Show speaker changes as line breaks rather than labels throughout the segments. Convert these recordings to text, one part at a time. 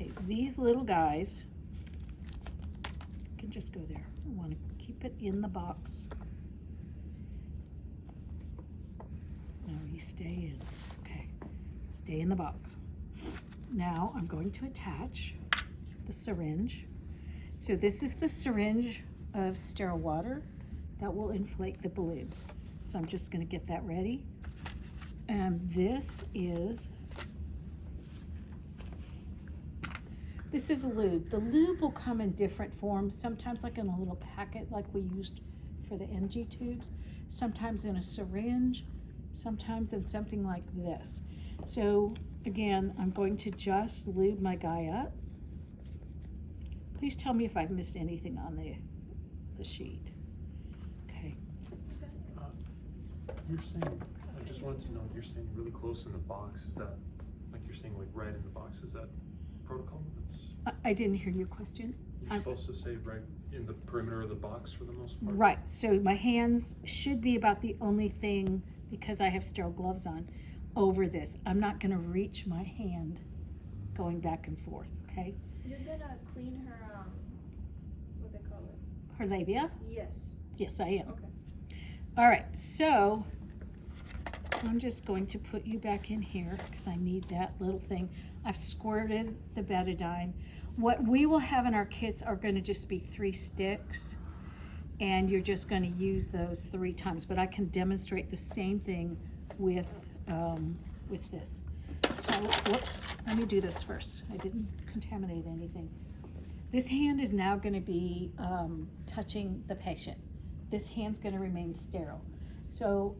Okay, these little guys can just go there. I want to keep it in the box. No, you stay in. Okay, stay in the box. Now I'm going to attach the syringe. So this is the syringe of sterile water that will inflate the balloon. So I'm just going to get that ready. And this is lube. The lube will come in different forms, sometimes like in a little packet like we used for the NG tubes, sometimes in a syringe, sometimes in something like this. So again, I'm going to just lube my guy up. Please tell me if I've missed anything on the sheet. Okay.
You're saying, I just wanted to know, you're saying really close in the box, is that, like you're saying like right in the box, is that protocol?
I didn't hear your question.
You're supposed to say right in the perimeter of the box for the most part?
Right, so my hands should be about the only thing, because I have sterile gloves on, over this. I'm not gonna reach my hand going back and forth, okay?
You're gonna clean her, what they call it?
Her labia?
Yes.
Yes, I am.
Okay.
All right, so I'm just going to put you back in here because I need that little thing. I've squirted the betadine. What we will have in our kits are going to just be 3 sticks, and you're just going to use those 3 times. But I can demonstrate the same thing with this. So, whoops, let me do this first. I didn't contaminate anything. This hand is now going to be touching the patient. This hand's going to remain sterile. So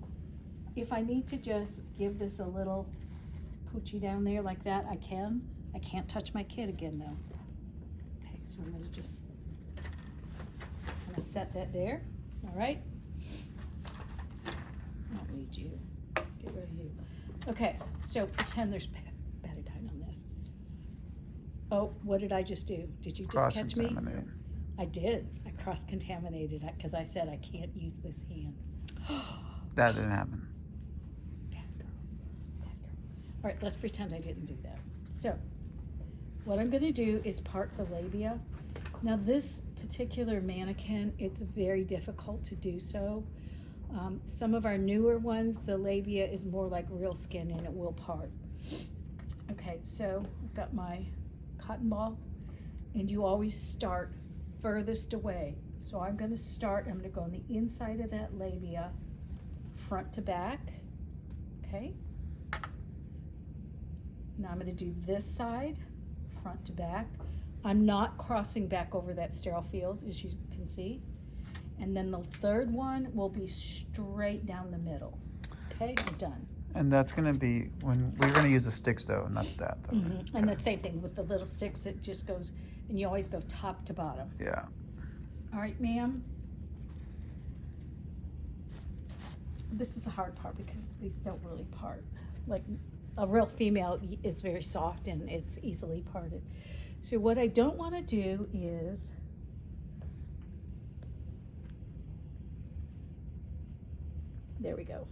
if I need to just give this a little poochie down there like that, I can. I can't touch my kid again though. Okay, so I'm going to set that there. All right. I don't need you. Get rid of you. Okay, so pretend there's betadine on this. Oh, what did I just do? Did you just catch me? I did. I cross-contaminated it because I said I can't use this hand.
That didn't happen.
Bad girl. Bad girl. All right, let's pretend I didn't do that. So, what I'm going to do is part the labia. Now, this particular mannequin, it's very difficult to do so. Some of our newer ones, the labia is more like real skin and it will part. Okay, so I've got my cotton ball, and you always start furthest away. So I'm going to go on the inside of that labia, front to back. Okay. Now I'm going to do this side, front to back. I'm not crossing back over that sterile field, as you can see. And then the third one will be straight down the middle. Okay, I'm done.
And that's going to be when we're going to use the sticks though, not that though.
Mm-hmm. And the same thing with the little sticks, it just goes, and you always go top to bottom.
Yeah.
All right, ma'am. This is the hard part because these don't really part. Like a real female is very soft and it's easily parted. So what I don't want to do is there we go.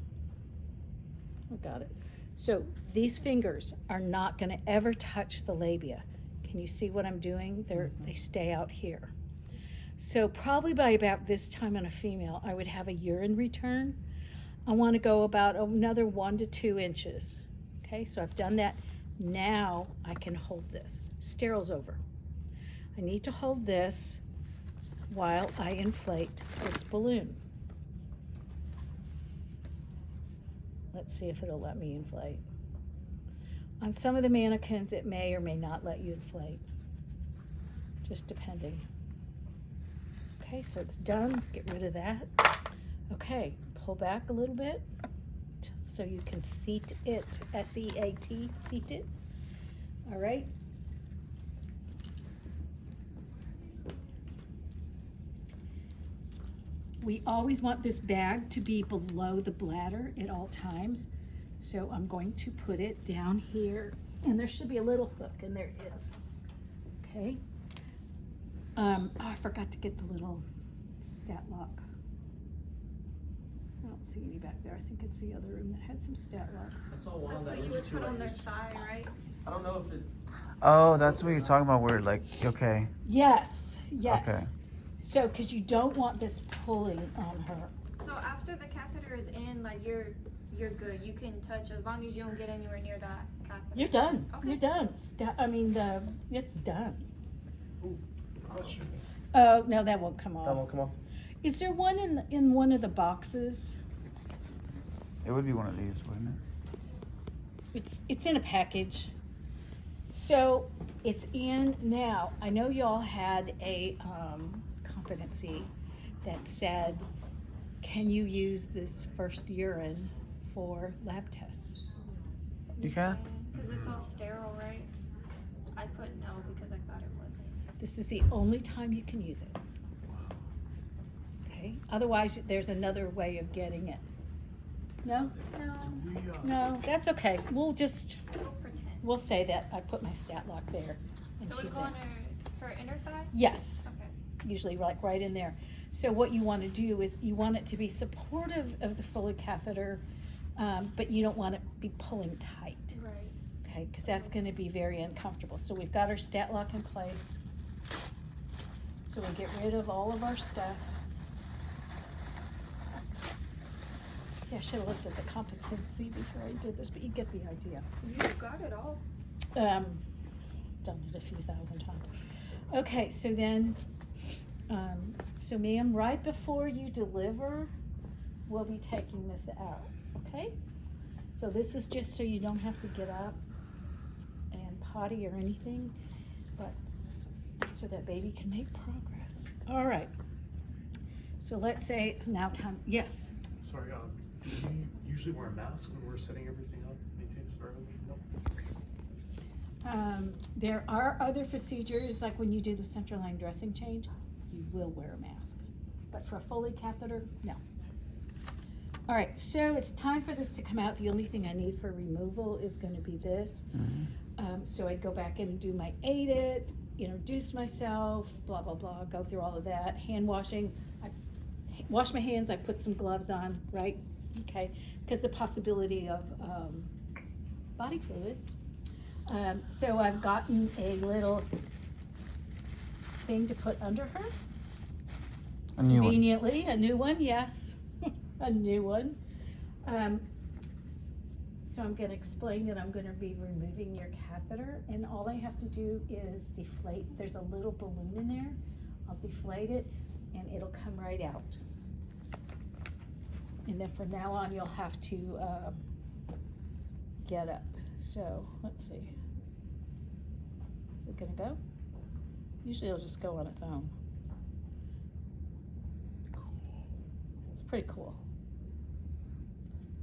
I got it. So these fingers are not going to ever touch the labia. Can you see what I'm doing? They stay out here. So probably by about this time on a female, I would have a urine return. I want to go about another 1 to 2 inches. Okay, so I've done that. Now I can hold this. Sterile's over. I need to hold this while I inflate this balloon. Let's see if it'll let me inflate. On some of the mannequins, it may or may not let you inflate, just depending. Okay, so it's done. Get rid of that. Okay, pull back a little bit so you can seat it, S-E-A-T, seat it. All right. We always want this bag to be below the bladder at all times. So I'm going to put it down here, and there should be a little hook, and there it is. Okay. Oh, I forgot to get the little stat lock. I don't see any back there. I think it's the other room that had some stat locks.
That's what you would put on their thigh, right?
I don't know if it.
Oh, that's what you're talking about. Where like, okay,
Yes, yes.
Okay.
So, because you don't want this pulling on her.
So after the catheter is in, like you're good. You can touch as long as you don't get anywhere near that catheter.
You're done.
Okay.
You're done. It's done.
Ooh, question.
Oh, no, that won't come off.
That won't come off.
Is there one in one of the boxes?
it would be one of these, wouldn't it?
It's in a package. So it's in now. I know y'all had a competency that said, can you use this first urine for lab tests?
You can.
Because it's all sterile, right? I put no because I thought it wasn't.
This is the only time you can use it. Okay, otherwise there's another way of getting it. No? No, that's okay. We'll
Pretend.
we'll say that I put my stat lock there and
So
she's
we go on
in.
her inner thigh?
Yes,
Okay.
usually like right in there. So what you want to do is you want it to be supportive of the Foley catheter, but you don't want it to be pulling tight.
Right.
Okay, because that's going to be very uncomfortable. So we've got our stat lock in place. So we get rid of all of our stuff. See, I should have looked at the competency before I did this, but you get the idea.
You got it all.
Done it a few thousand times. Okay, so then, so ma'am, right before you deliver, we'll be taking this out, okay? So this is just so you don't have to get up and potty or anything, but so that baby can make progress. All right. So let's say it's now time, yes?
Sorry, do we usually wear a mask when we're setting everything up, maintain sterility? No.
There are other procedures, like when you do the central line dressing change, you will wear a mask. But for a Foley catheter, no. All right, so it's time for this to come out. The only thing I need for removal is going to be this. So I'd go back and do my aid it, introduce myself, blah, blah, blah, go through all of that. Hand washing, I wash my hands, I put some gloves on, right? Okay, because the possibility of body fluids. So I've gotten a little thing to put under her.
A new one.
Conveniently, a new one, yes, a new one. So I'm gonna explain that I'm gonna be removing your catheter, and all I have to do is deflate. There's a little balloon in there. I'll deflate it, and it'll come right out. And then from now on, you'll have to get up. So let's see. Is it gonna go? Usually it'll just go on its own. It's pretty cool.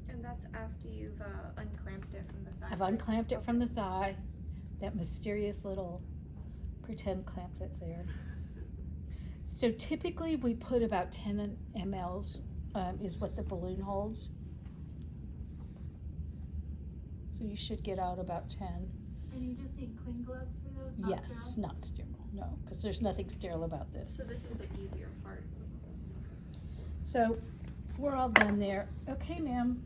And that's after you've unclamped it from the thigh.
I've unclamped it from the thigh, that mysterious little pretend clamp that's there. So typically we put about 10 mLs is what the balloon holds. So you should get out about 10.
And you just need clean gloves for those? Not
Yes,
sterile?
not sterile, no, because there's nothing sterile about this.
So this is the easier part.
So we're all done there. Okay, ma'am,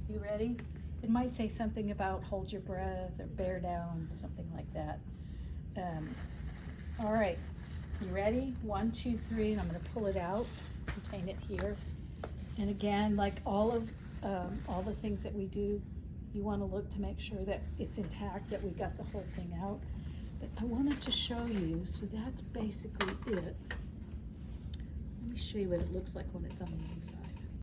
you ready? It might say something about hold your breath or bear down or something like that. All right, you ready? 1, 2, 3, and I'm gonna pull it out, contain it here. And again, like all the things that we do, you wanna look to make sure that it's intact, that we got the whole thing out. But I wanted to show you, so that's basically it. Let me show you what it looks like when it's on the inside.